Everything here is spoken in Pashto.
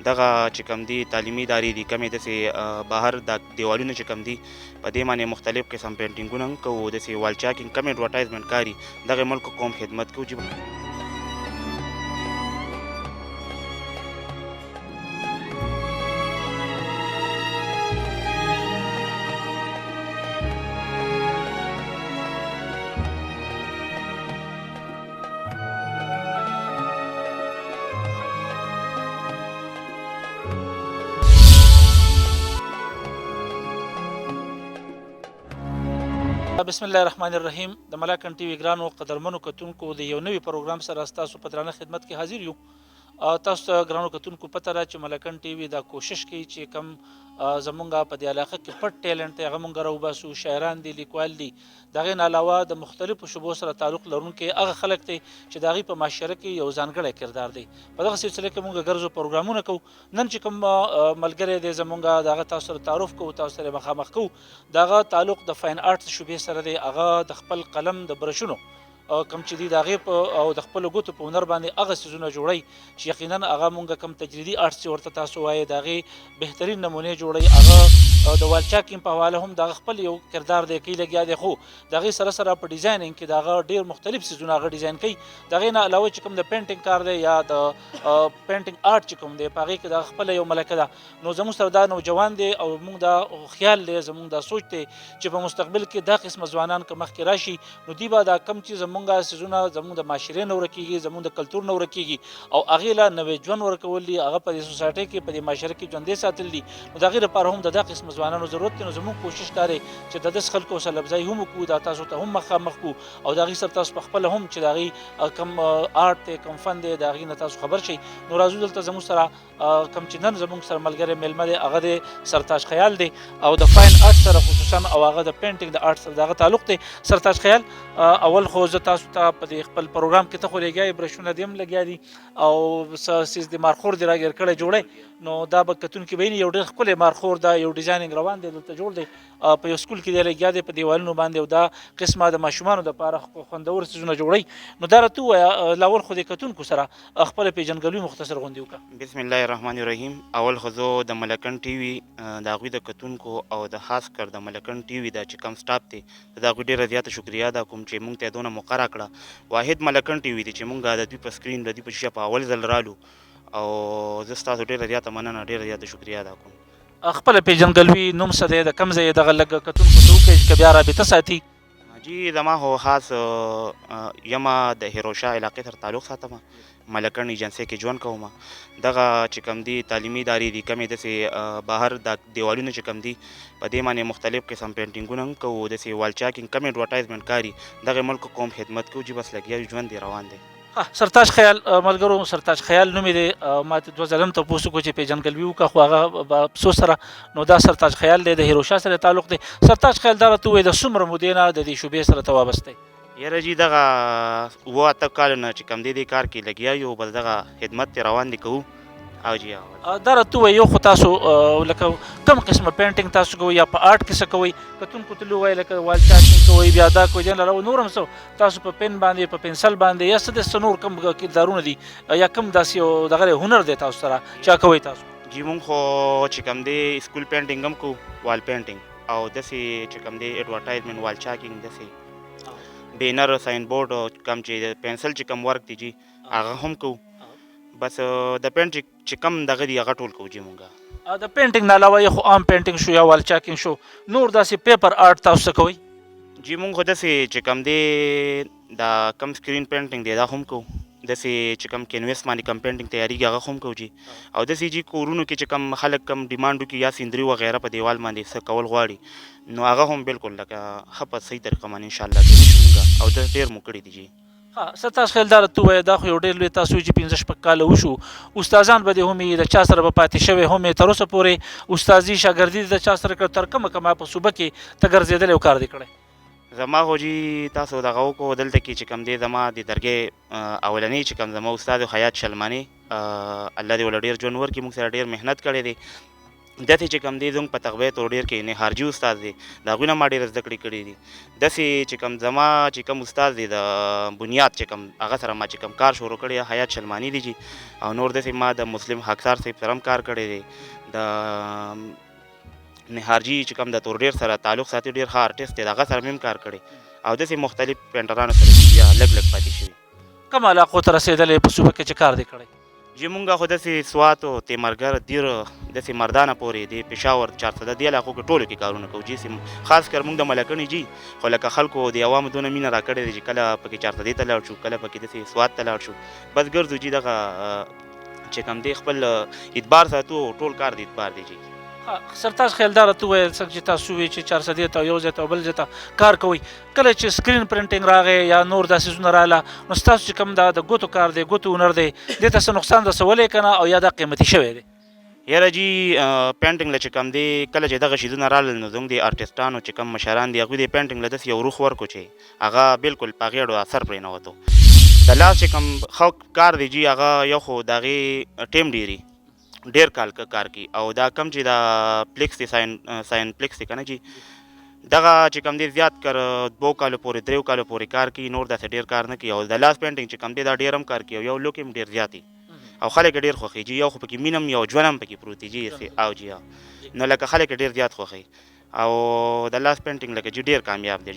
دغه چې کوم دي تعلیمي ادارې دي کمې داسې بهر د دیوالونه چې کوم دي په دې باندې مختلف قسم پینټینګونه هم کوو داسې وال چاکینګ کم اډورټایزمنټ کاري دغه ملک قوم خدمت کوو چې بسم الله الرحمن الرحیم. د ملاکن ټي وي ګرانو قدرمنو کتونکو د یو نوي پروګرام سره تاسو په درانه خدمت کې حاضر یو. تاسو ته ګرانو کتونکو پته را چې ملاکن ټي وي دا کوشش کوي چې کم زمونږ په دې علاقه کې پټ ټیلنټ دی هغه مونږ راوباسو، شاعران دي، لیکوال دي، د هغې نه علاوه د مختلفو شعبو سره تعلق لرونکي هغه خلک دی چې د هغې په معاشره کې یو ځانګړی کردار دی. په دغه سلسله کې مونږ ګرځو پروګرامونه کوو. نن چې کوم ملګری دی زمونږ د هغه تاسو سره تعارف کوو، تاسو سره مخامخ کوو. د هغه تعلق د فاین آرټس شعبې سره دی. هغه د خپل قلم د برشونو کم چې دي د هغې په او د خپلو ګوتو په هنر باندې هغه څیزونه جوړوي چې یقینا هغه مونږ کم تجریدي آرټس چې ورته تاسو وایئ د هغې بهترین نمونې جوړوي. هغه د والچاکینګ په حواله هم د هغه خپل یو کردار دی کوي لګیا دی، خو د هغې سره سره په ډیزاینینګ کې د هغه ډېر مختلف څیزونه هغه ډیزاین کوي. د هغې نه علاوه چې کوم د پینټینګ کار دی یا د پینټینګ آرټ چې کوم دی په هغې کې د هغه خپله یو ملکه ده. نو زموږ سره دا نوجوان دی او موږ دا خیال دی، زموږ دا سوچ دی چې په مستقبل کې دا قسمه ځوانان که مخکې راشي نو دوی به دا کم چې زموږ څیزونه زموږ د معاشرې نه ورکېږي، زموږ د کلتور نه ورکېږي او هغې له نوی ژوند ورکول دي، هغه په دې سوسایټۍ کې په دې معاشره کې ژوندی ساتل دي. نو د هغې لپاره هم د دا قسمه ځوانانو ضرورت دی. نو زموږ کوشش دا دی چې د داسې خلکو سره لفظایي هم وکړو، دا تاسو ته هم مخامخ کړو او د هغې سره تاسو په خپله هم چې د هغې کم آرټ دی، کم فن دی، د هغې نه تاسو خبر شئ. نو راځو دلته زموږ سره کم چې نن زموږ سره ملګری میلمه دی هغه دی سرتاج خیال دی او د فاین آرټ سره خصوصا او هغه د پینټینګ د آرټ سره د هغه تعلق دی. سرتاج خیال، اول خو زه تاسو ته په دې خپل پروګرام کې ته خو لګیا یې، برشونه دې هم لګیا دي او څه څیز د مارخور دې راګیر کړی جوړی. نو دا به کتونکي به ویني یو ډېر ښکلی مارخور ده، یو ډیزاینینګ روان دی دلته جوړ دی په یو سکول کې دی لګیا دی په دیوالونو باندې او دا قسمه د ماشومانو دپاره خوندور څیزونه جوړوي. نو دا راته ووایه لاول خو د کتونکو سره خپله پیژندګلوي مختصر غوندې وکړه. بسم الله الرحمن الرحیم. اول خو زه د ملکن ټي وي د هغوی د کتونکو او د خاص کر د ملکن ټي وي دا چې کوم سټاف دی د هغوی ډېره زیاته شکریا ده کوم چې مونږ ته یې دونه موقع راکړه. واحد ملکن ټي وي دی چې مونږ د دوی په سکرین د دوی په شیشه په اول ځل رالو او زه ستاسو ډېره زیاته مننه، ډېره زیاته شکریا ادا کوم. خپله پیژندګلوي نوم څه دی، د کوم ځای دغه لږ کتونکو ته وکړئ چې که بیا رابطه ساتي. جی زما خو خاص یمه د هیروشا علاقې سره تعلق ساتم، ملکن ایجنسۍ کې ژوند کوم. دغه چې کوم دي تعلیمي ادارې دي کمې داسې بهر د دیوالونه چې کوم دي په دې باندې مختلف قسم پینټینګونه هم کوو داسې وال چاکینګ کم اډورټایزمنټ کاري دغه ملک قوم خدمت کوو چې بس لګیا ژوند دی روان دی. سرتاج خیال ملګرو، سرتاج خیال نوم دی. ما ته دوه ځله هم تپوس وکړو چې پیژندګلوي وکړه خو هغه به افسوس سره. نو دا سرتاج خیال دی، د هیروشا سره تعلق دی. سرتاج خیال دا راته ووایي د څومره مودې نه د دې شعبې سره ته وابسته یې؟ یاره جی دغه اووه اته کاله نه چې کوم دی دې کار کې لګیا یو، بس دغه خدمت یې روان دی کوو. او جی دا راته ووایي یو خو تاسو لکه کوم قسمه پینټینګ تاسو کوئ یا په آرټ کې څه کوئ؟ کتونکو ته ووایي لکه وال چاکینګ کوئ، بیا دا کوئ، جنرال او نور هم څه تاسو په پین باندې په پنسل باندې یا څه داسې نور کوم کردارونه دي یا کوم داسې یو دغه هنر دی تاسو سره چې کوئ تاسو؟ جی مونږ خو چې کوم دی سکول پینټینګ هم کوو، وال پینټینګ او داسې چې کوم دی اډورټایزمنټ وال چاکینګ داسې بینر ساین بورډ کوم چې پنسل چې کوم ورک دی جی هغه هم کوو. بس د پینټ چې کم دغه دی هغه ټول کوو جی مونږ. د پینټینګ نه علاوه یې خو عام پینټینګ شو یا وال چاکینګ شو، نور داسې پیپر آرټ تاسو څه کوئ؟ جی مونږ خو داسې چې کم دی دا کم سکرین پینټینګ دی دا هم کوو، داسې چې کم کینویس باندې کم پینټینګ تیاریږي هغه هم کوو جی. او داسې جی کورونو کې چې کم خلک کم ډیمانډ وکړي یا سیندري وغیره په دیوال باندې څه کول غواړي نو هغه هم بالکل لکه ښه په صحیح طریقه باندې انشاءالله کولی شو مونږ او دا ډېر مو کړي دي جی. سرتاج خیال دا راته ووایه دا خو یو ډېر لوی تاسو چې 15 شپږ کاله وشو، استادان به دې هم یې د چا سره به پاتې شوی هم یې تر اوسه پورې استادي شاګردي د چا سره کړه؟ تر کومه کومه په صوبه کې ته ګرځېدلی او کار دې کړی؟ زما خو جی تاسو دغه وکړو دلته کې چې کوم دی زما د درګۍ اولنۍ چې کوم زما استاد خیاط شلماني الله دې ورله ډېر ژوند ورکړي، موږ سره ډېر محنت کړی دی داسې چې کوم دی زموږ په تغبیه تورډیر کې نهارجي استاد دی د هغوی نه ما ډېره زده کړې کړي دي داسې چې کوم زما چې کوم استاد دی د بنیاد چې کوم هغه سره ما چې کوم کار شروع کړی حیات شلمانی دی جی او نور داسې ما د مسلم خاکسار صاحب سره هم کار کړی دی د نهارجي چې کوم د تورډیر سره تعلق ساتي ډېر ښه آرټسټ دی د هغه سره مې هم کار کړی او داسې مختلف پینټرانو سره چې بیا لږ لږ پاتې شوي کوم علاقو ته رسېدلې په صوبه کې چې کار دی کړی جی مونږ خو داسې سوات او تیمرګر دیر داسې مردانه پورې د پېښور 400 دې علاقو کې ټولو کې کارونه کوو جی خاص کر مونږ د ملکنې جی خو لکه خلکو د عوامو دونه مینه راکړې ده چې کله پکې 400 ته لاړ شو کله پکې داسې سوات ته لاړ شو بس ګرځو جی دغه چې کوم دی خپل اعتبار ساتو ټول کار د اعتبار دی جی سرتاج خیالدار ته وویل څنګه چې تاسو ووایئ چې 400 ته یو ځای ته او بل ځای ته کار کوئ کله چې سکرین پرنټینګ راغی یا نور داسې څیزونه راغله نو ستاسو چې کوم د ګوتو کار دی ګوتو هنر دی دې ته څه نقصان رسولی که نه او یا دا قیمتي شوی دی یاره جی پینټینګ له چې کوم دی کله چې دغه شیزونه رالل نو زموږ د آرټسټانو چې کوم مشران دي هغوی د پینټینګ له داسې یو روح ورکړو چې هغه بالکل په هغې اړو اثر پرې نه وتو د لاس چې کوم ښه کار دی جی هغه یو خو د هغې ټیم ډېري ډېر کار کوي او دا کم چې دا پلیکس دی ساین پلیکس دی که نه جی دغه چې کوم دی زیات کر 2 کالو پورې 3 کالو پورې کار کوي نور داسې ډېر کار نه کوي او د لاس پینټینګ چې کوم دی دا ډېر هم کار کوي او یو لوک هم ډېر زیات او خلک یې ډېر خوښوي جي یو خو پکې مینه هم یو ژوند هم پکې پروت دی جي او جي نو لکه خلک یې ډېر زیات خوښوي او د لاس پینټینګ لکه جي ډېر کامیاب دی جي